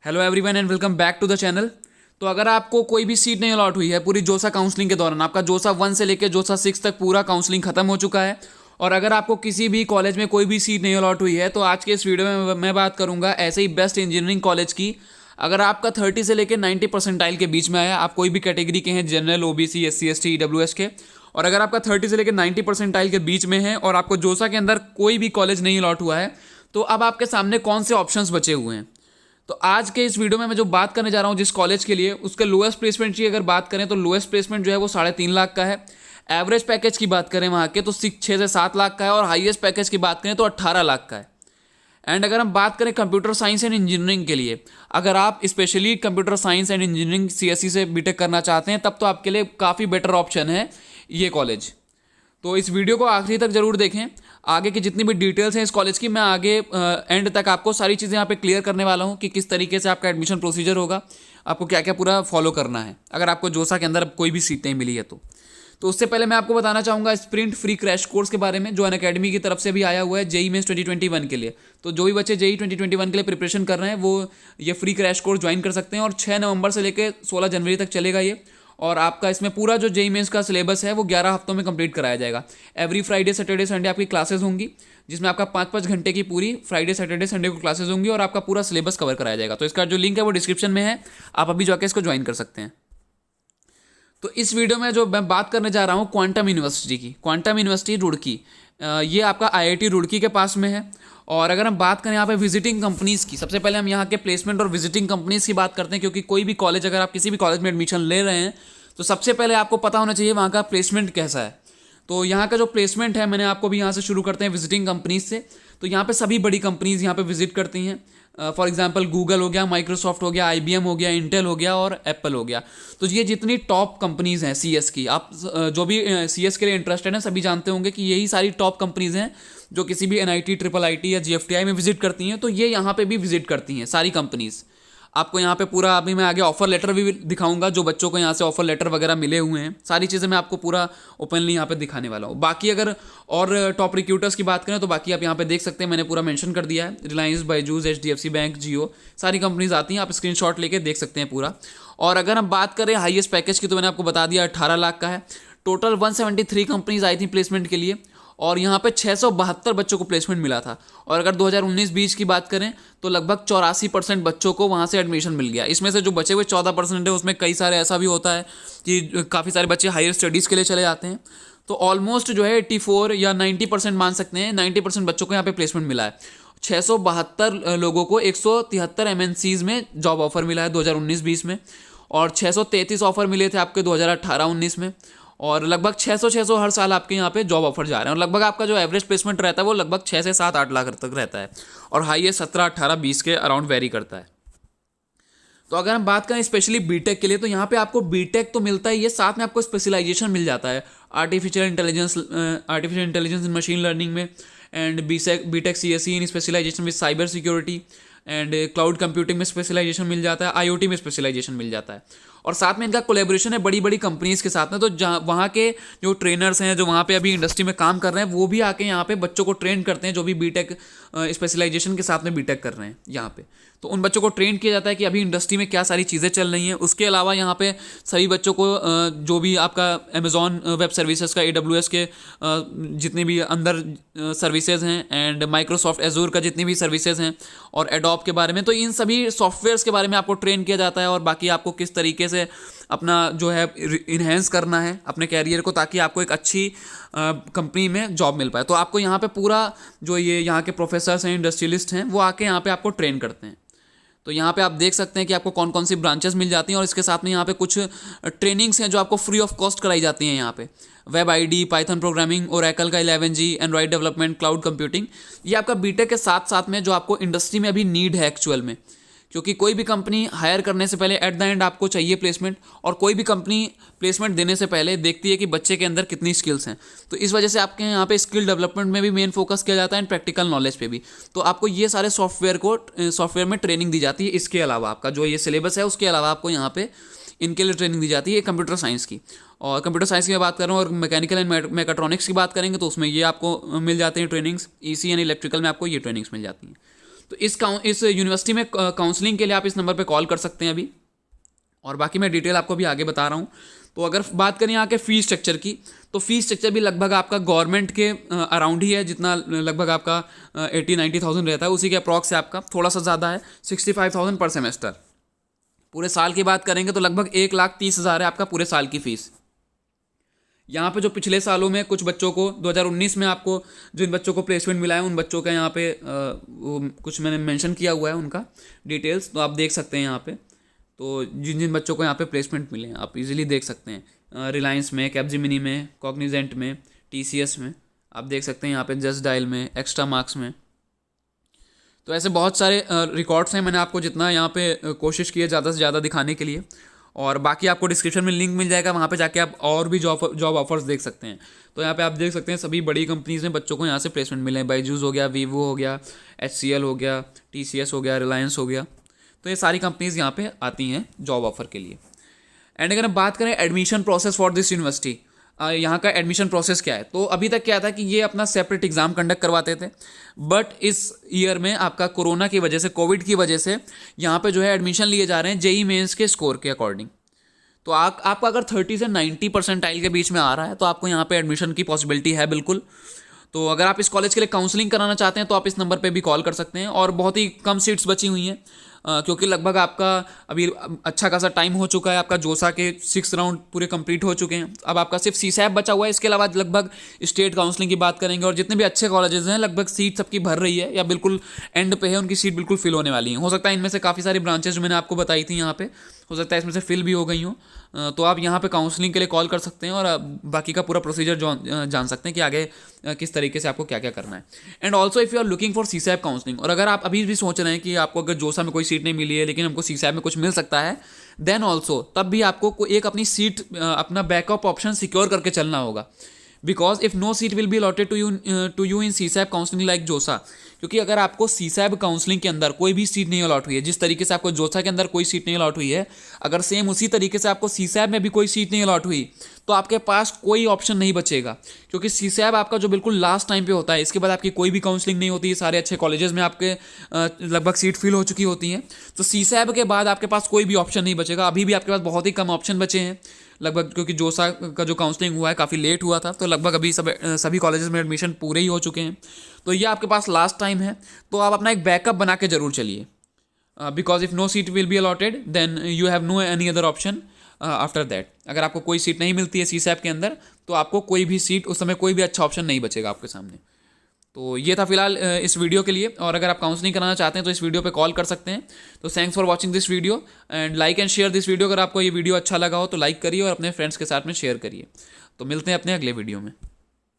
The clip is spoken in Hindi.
Hello everyone and welcome back to the channel. तो अगर आपको कोई भी सीट नहीं अलॉट हुई है पूरी जोसा काउंसलिंग के दौरान, आपका जोसा 1 से लेकर जोसा 6 तक पूरा काउंसलिंग खत्म हो चुका है, और अगर आपको किसी भी कॉलेज में कोई भी सीट नहीं अलॉट हुई है, तो आज के इस वीडियो में मैं बात करूंगा ऐसे ही बेस्ट इंजीनियरिंग कॉलेज की। अगर आपका 30 से लेकर 90 परसेंटाइल के बीच में आया, आप कोई भी कैटेगरी के हैं, general, OBC, SC, ST, EWS के, और अगर आपका 30 से लेकर 90 परसेंटाइल के बीच में है और आपको जोसा के अंदर कोई भी कॉलेज नहीं अलॉट हुआ है, तो अब आपके सामने कौन से ऑप्शंस बचे हुए हैं। तो आज के इस वीडियो में मैं जो बात करने जा रहा हूँ जिस कॉलेज के लिए, उसके लोएस्ट प्लेसमेंट की अगर बात करें तो लोएस्ट प्लेसमेंट जो है वो 3.5 लाख का है। एवरेज पैकेज की बात करें वहाँ के तो 6 से 7 लाख का है, और हाईएस्ट पैकेज की बात करें तो 18 लाख का है। एंड अगर हम बात करें कंप्यूटर साइंस एंड इंजीनियरिंग के लिए, अगर आप specially computer science and engineering CSE से बीटेक करना चाहते हैं, तब तो आपके लिए काफ़ी बेटर ऑप्शन है ये कॉलेज। तो इस वीडियो को आखिरी तक जरूर देखें। आगे की जितनी भी डिटेल्स हैं इस कॉलेज की, मैं आगे एंड तक आपको सारी चीज़ें यहाँ पे क्लियर करने वाला हूँ कि किस तरीके से आपका एडमिशन प्रोसीजर होगा, आपको क्या क्या पूरा फॉलो करना है अगर आपको जोसा के अंदर कोई भी सीट नहीं मिली है तो उससे पहले मैं आपको बताना चाहूँगा स्प्रिंट फ्री क्रैश कोर्स के बारे में, जो अनअकैडमी की तरफ से भी आया हुआ है जेई मेंस 2021 के लिए। तो जो भी बच्चे जेई 2021 के लिए प्रिपरेशन कर रहे हैं वो ये फ्री क्रैश कोर्स ज्वाइन कर सकते हैं, और 6 नवंबर से लेकर 16 जनवरी तक चलेगा ये। और आपका इसमें पूरा जो जेई मेंस का सिलेबस है वो 11 हफ्तों में कंप्लीट कराया जाएगा। एवरी फ्राइडे सैटरडे संडे आपकी क्लासेस होंगी, जिसमें आपका 5-5 घंटे की पूरी फ्राइडे सैटरडे संडे को क्लासेस होंगी, और आपका पूरा सिलेबस कवर कराया जाएगा। तो इसका जो लिंक है वो डिस्क्रिप्शन में है, आप अभी जाके इसको ज्वाइन कर सकते हैं। तो इस वीडियो में जो मैं बात करने जा रहा हूँ क्वांटम यूनिवर्सिटी की, क्वांटम यूनिवर्सिटी रुड़की, ये आपका आईआईटी रुड़की के पास में है। और अगर हम बात करें यहाँ पे विजिटिंग कंपनीज़ की, सबसे पहले हम यहाँ के प्लेसमेंट और विजिटिंग कंपनीज़ की बात करते हैं, क्योंकि कोई भी कॉलेज, अगर आप किसी भी कॉलेज में एडमिशन ले रहे हैं तो सबसे पहले आपको पता होना चाहिए वहाँ का प्लेसमेंट कैसा है। तो यहाँ का जो प्लेसमेंट है, मैंने आपको भी यहाँ से शुरू करते हैं विजिटिंग कंपनीज से। तो यहाँ पे सभी बड़ी कंपनीज यहाँ पे विजिट करती हैं। फॉर एग्जांपल गूगल हो गया, माइक्रोसॉफ्ट हो गया, आईबीएम हो गया, इंटेल हो गया और एप्पल हो गया। तो ये जितनी टॉप कंपनीज हैं सीएस की, आप जो भी सीएस के लिए इंटरेस्टेड हैं सभी जानते होंगे कि यही सारी टॉप कंपनीज हैं जो किसी भी एनआईटी, ट्रिपल आईटी या जीएफटीआई में विजिट करती हैं। तो ये यहाँ पे भी विजिट करती हैं सारी कंपनीज। आपको यहाँ पे पूरा, अभी मैं आगे ऑफर लेटर भी दिखाऊंगा, जो बच्चों को यहाँ से ऑफर लेटर वगैरह मिले हुए हैं, सारी चीज़ें मैं आपको पूरा ओपनली यहाँ पे दिखाने वाला हूँ। बाकी अगर और टॉप रिक्रूटर्स की बात करें तो बाकी आप यहाँ पे देख सकते हैं, मैंने पूरा मेंशन कर दिया है। रिलायंस, बायजूस, एचडीएफसी बैंक, जियो, सारी कंपनीज आती हैं, आप स्क्रीनशॉट लेके देख सकते हैं पूरा। और अगर हम बात करें हाईएस्ट पैकेज की, तो मैंने आपको बता दिया 18 लाख का है। टोटल 173 कंपनीज आई थी प्लेसमेंट के लिए, और यहाँ पे 672 बच्चों को प्लेसमेंट मिला था। और अगर 2019-20 की बात करें तो लगभग 84% बच्चों को वहाँ से एडमिशन मिल गया। इसमें से जो बचे हुए 14% है, उसमें कई सारे ऐसा भी होता है कि काफ़ी सारे बच्चे हायर स्टडीज़ के लिए चले जाते हैं। तो ऑलमोस्ट जो है 84 या 90% मान सकते हैं, 90% बच्चों को यहाँ पे प्लेसमेंट मिला है। 672 लोगों को 173 एमएनसीज में जॉब ऑफर मिला है 2019-20 में, और 633 ऑफर मिले थे आपके 2018-19 में, और लगभग 600 हर साल आपके यहाँ पे जॉब ऑफर जा रहे हैं। और लगभग आपका जो एवरेज प्लेसमेंट रहता है वो लगभग 6 से 7-8 लाख तक रहता है, और हाईएस्ट 17, 18, 20 के अराउंड वेरी करता है। तो अगर हम बात करें स्पेशली बीटेक के लिए, तो यहाँ पे आपको बीटेक तो मिलता ही है, साथ में आपको स्पेशलाइजेशन मिल जाता है artificial intelligence in machine learning में, and BTech CSE in specialisation with cyber security, and cloud computing में स्पेशलाइजेशन मिल जाता है, आईओटी में स्पेशलाइजेशन मिल जाता है। और साथ में इनका कोलेबोरेशन है बड़ी बड़ी कंपनीज के साथ में। तो जहाँ वहाँ के जो ट्रेनर्स हैं, जो वहाँ पे अभी इंडस्ट्री में काम कर रहे हैं, वो भी आके यहाँ पे बच्चों को ट्रेन करते हैं, जो भी बीटेक स्पेशलाइजेशन के साथ में बीटेक कर रहे हैं यहाँ पे। तो उन बच्चों को ट्रेन किया जाता है कि अभी इंडस्ट्री में क्या सारी चीज़ें चल रही हैं। उसके अलावा यहाँ पे सभी बच्चों को जो भी आपका अमेजॉन वेब सर्विसेज का, AWS के जितनी भी अंदर सर्विसेज हैं, एंड माइक्रोसॉफ्ट एजूर का जितनी भी सर्विसेज हैं, और एडोब के बारे में, तो इन सभी सॉफ्टवेयर्स के बारे में आपको ट्रेन किया जाता है। और बाकी आपको किस तरीके से अपना जो है इन्हेंस करना है अपने कैरियर को, ताकि आपको एक अच्छी कंपनी में जॉब मिल पाए। तो आपको यहाँ पे पूरा जो ये यहाँ के प्रोफेसर्स हैं, इंडस्ट्रियलिस्ट हैं, वो आके यहाँ पे आपको ट्रेन करते हैं। तो यहाँ पे आप देख सकते हैं कि आपको कौन कौन सी ब्रांचेस मिल जाती हैं, और इसके साथ में यहाँ पे कुछ ट्रेनिंग्स हैं जो आपको फ्री ऑफ कॉस्ट कराई जाती हैं। यहाँ पे web ID, Python programming, Oracle का 11G, Android development, cloud computing, ये आपका बीटेक के साथ साथ में जो आपको इंडस्ट्री में अभी नीड है एक्चुअल में, क्योंकि कोई भी कंपनी हायर करने से पहले एट द एंड आपको चाहिए प्लेसमेंट, और कोई भी कंपनी प्लेसमेंट देने से पहले देखती है कि बच्चे के अंदर कितनी स्किल्स हैं। तो इस वजह से आपके यहाँ पे स्किल डेवलपमेंट में भी मेन फोकस किया जाता है, एंड प्रैक्टिकल नॉलेज पे भी। तो आपको ये सारे सॉफ्टवेयर में ट्रेनिंग दी जाती है। इसके अलावा आपका जो ये सिलेबस है, उसके अलावा आपको यहाँ पे इनके लिए ट्रेनिंग दी जाती है कंप्यूटर साइंस की। और कंप्यूटर साइंस की मैं बात कर रहा हूँ, और मैकेनिकल एंड मैकाट्रॉनिक्स की बात करेंगे तो उसमें ये आपको मिल जाते हैं ट्रेनिंग्स। ईसी यानी इलेक्ट्रिकल में आपको ये ट्रेनिंग्स मिल जाती हैं। तो इस यूनिवर्सिटी में काउंसलिंग के लिए आप इस नंबर पे कॉल कर सकते हैं अभी, और बाकी मैं डिटेल आपको भी आगे बता रहा हूँ। तो अगर बात करें यहाँ के फ़ीस स्ट्रक्चर की, तो फीस स्ट्रक्चर भी लगभग आपका गवर्नमेंट के अराउंड ही है, जितना लगभग आपका 80-90,000 रहता है, उसी के अप्रॉक्स से आपका थोड़ा सा ज़्यादा है, 65,000 पर सेमेस्टर। पूरे साल की बात करेंगे तो लगभग 1,30,000 है आपका पूरे साल की फ़ीस। यहाँ पे जो पिछले सालों में कुछ बच्चों को 2019 में आपको जिन बच्चों को प्लेसमेंट मिला है उन बच्चों का यहाँ पे कुछ मैंने मेंशन किया हुआ है उनका डिटेल्स, तो आप देख सकते हैं यहाँ पे। तो जिन जिन बच्चों को यहाँ पे प्लेसमेंट मिले हैं आप इजीली देख सकते हैं, रिलायंस में, कैपजेमिनी में, कॉग्निजेंट में, टीसीएस में, आप देख सकते हैं यहाँ पे जस्ट डायल में, एक्स्ट्रा मार्क्स में। तो ऐसे बहुत सारे रिकॉर्ड्स हैं, मैंने आपको जितना यहाँ पे कोशिश की है ज़्यादा से ज़्यादा दिखाने के लिए, और बाकी आपको डिस्क्रिप्शन में लिंक मिल जाएगा, वहाँ पे जाके आप और भी जॉब ऑफर्स देख सकते हैं। तो यहाँ पे आप देख सकते हैं सभी बड़ी कंपनीज़ में बच्चों को यहाँ से प्लेसमेंट मिले हैं, बायजूस हो गया, वीवो हो गया, HCL हो गया, TCS हो गया, रिलायंस हो गया। तो ये सारी कंपनीज़ यहाँ पे आती हैं जॉब ऑफर के लिए। एंड अगर हम बात करें admission process for this university, यहाँ का एडमिशन प्रोसेस क्या है, तो अभी तक क्या था कि ये अपना सेपरेट एग्ज़ाम कंडक्ट करवाते थे, बट इस ईयर में आपका कोरोना की वजह से, कोविड की वजह से यहाँ पे जो है एडमिशन लिए जा रहे हैं जेई मेंस के स्कोर के अकॉर्डिंग। तो आपका अगर 30 से 90 परसेंटाइल के बीच में आ रहा है तो आपको यहाँ पे एडमिशन की पॉसिबिलिटी है बिल्कुल। तो अगर आप इस कॉलेज के लिए काउंसलिंग कराना चाहते हैं तो आप इस नंबर पे भी कॉल कर सकते हैं, और बहुत ही कम सीट्स बची हुई हैं, क्योंकि लगभग आपका अभी अच्छा खासा टाइम हो चुका है, आपका जोसा के 6 राउंड पूरे कंप्लीट हो चुके हैं, अब आपका सिर्फ सीसैप बचा हुआ है। इसके अलावा लगभग स्टेट काउंसलिंग की बात करेंगे और जितने भी अच्छे कॉलेजेस हैं लगभग सीट सबकी भर रही है या बिल्कुल एंड पे है, उनकी सीट बिल्कुल फिल होने वाली है। हो सकता है इनमें से काफ़ी सारी ब्रांचेज जो मैंने आपको बताई थी यहाँ पे, हो सकता है इसमें से फिल भी हो गई हों। तो आप यहाँ पे काउंसलिंग के लिए कॉल कर सकते हैं और बाकी का पूरा प्रोसीजर जान सकते हैं कि आगे किस तरीके से आपको क्या क्या करना है। And also if you are looking for CSAB counselling, और अगर आप अभी भी सोच रहे हैं कि आपको अगर जोसा में कोई सीट नहीं मिली है लेकिन हमको सीसैप में कुछ मिल सकता है, देन ऑल्सो तब भी आपको एक अपनी सीट, अपना बैकअप ऑप्शन सिक्योर करके चलना होगा, because if no seat will be allotted to you in CSAB counselling like JoSAA. क्योंकि अगर आपको सीसैप काउंसलिंग के अंदर कोई भी सीट नहीं अलॉट हुई है, जिस तरीके से आपको जोसा के अंदर कोई सीट नहीं अलॉट हुई है, अगर सेम उसी तरीके से आपको सीसैप में भी कोई सीट नहीं अलॉट हुई तो आपके पास कोई ऑप्शन नहीं बचेगा, क्योंकि सीसैप आपका जो बिल्कुल लास्ट टाइम पे होता है, इसके बाद आपकी कोई भी काउंसलिंग नहीं होती है, सारे अच्छे कॉलेजेस में आपके लगभग सीट फिल हो चुकी होती हैं। तो सीसैप के बाद आपके पास कोई भी ऑप्शन नहीं बचेगा। अभी भी आपके पास बहुत ही कम ऑप्शन बचे हैं लगभग, क्योंकि जोसा का जो काउंसलिंग हुआ है काफ़ी लेट हुआ था, तो लगभग अभी सभी कॉलेजेस में एडमिशन पूरे ही हो चुके हैं। तो ये आपके पास लास्ट टाइम है, तो आप अपना एक बैकअप बना के जरूर चलिए, because if no seat will be allotted then you have no any other option after that. अगर आपको कोई सीट नहीं मिलती है सीसैप के अंदर तो आपको कोई भी सीट, उस समय कोई भी अच्छा ऑप्शन नहीं बचेगा आपके सामने। तो ये था फिलहाल इस वीडियो के लिए, और अगर आप काउंसलिंग कराना चाहते हैं तो इस वीडियो पे कॉल कर सकते हैं। तो thanks for watching this video and like and share this video. अगर आपको ये वीडियो अच्छा लगा हो तो लाइक करिए और अपने फ्रेंड्स के साथ में शेयर करिए। तो मिलते हैं अपने अगले वीडियो में।